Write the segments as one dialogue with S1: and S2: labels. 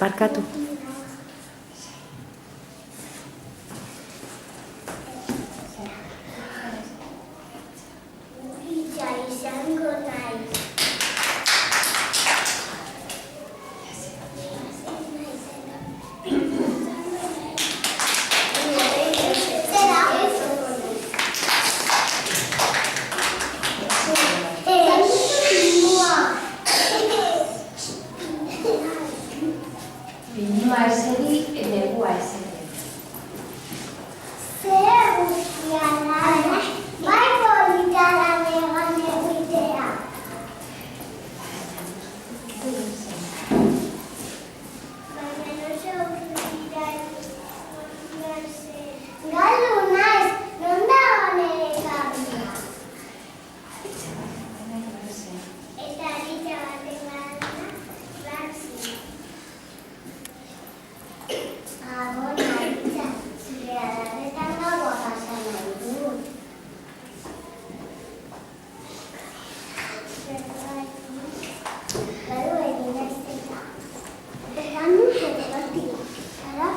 S1: Barkatu.
S2: Pinua eseri, negua eseri.
S3: Zer guztia da, bai polita da negan egitea. Baina oso guztia galdu naiz, non dago nire kabia? Eta aritza baten gana, Franzi. Gabon aritza, zure adarretan gaua pasa nahi dut. Gero egin naizeta. Egan nun jete batila. Ara,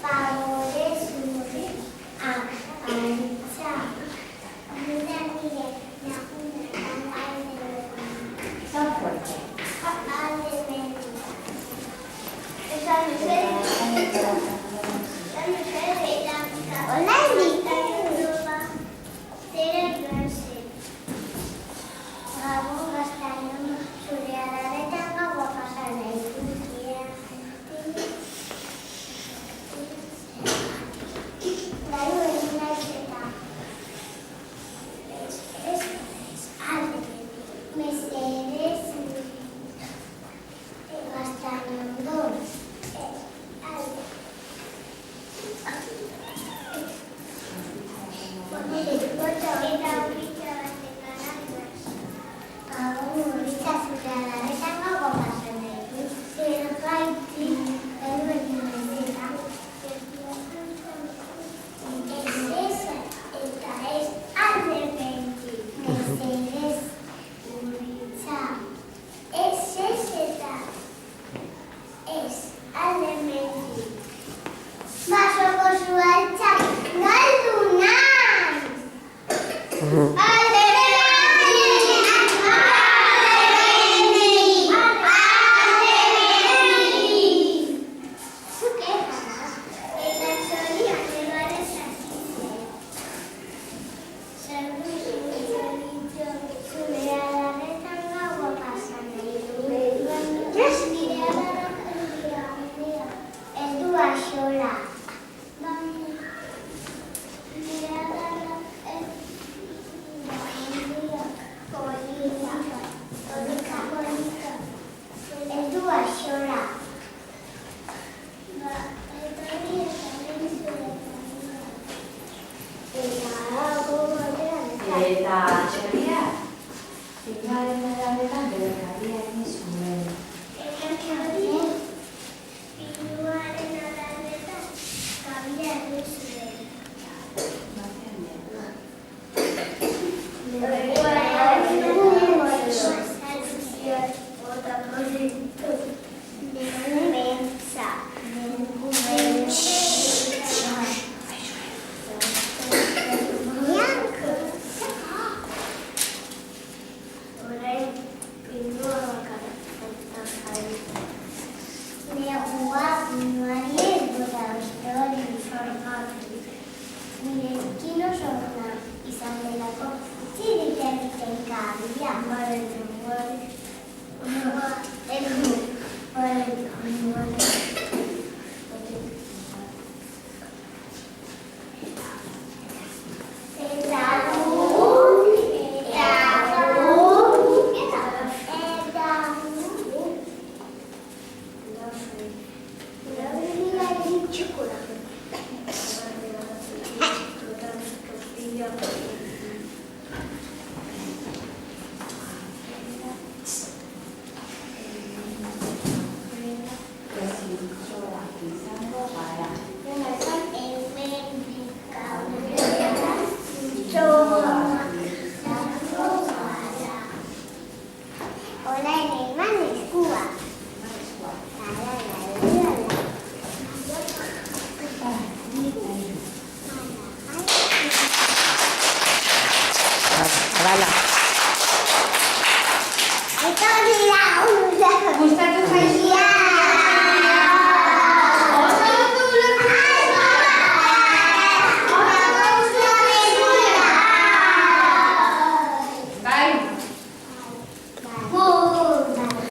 S3: favore zure, aritza.
S2: Está fuerte. Eta txoria, pinaren araberan bere kabia egin zuen.
S3: Eta txoria, pinuaren araberan kabia egin zuen.
S1: Bala.
S3: Etorri lagunak.
S2: Gustatu zaizu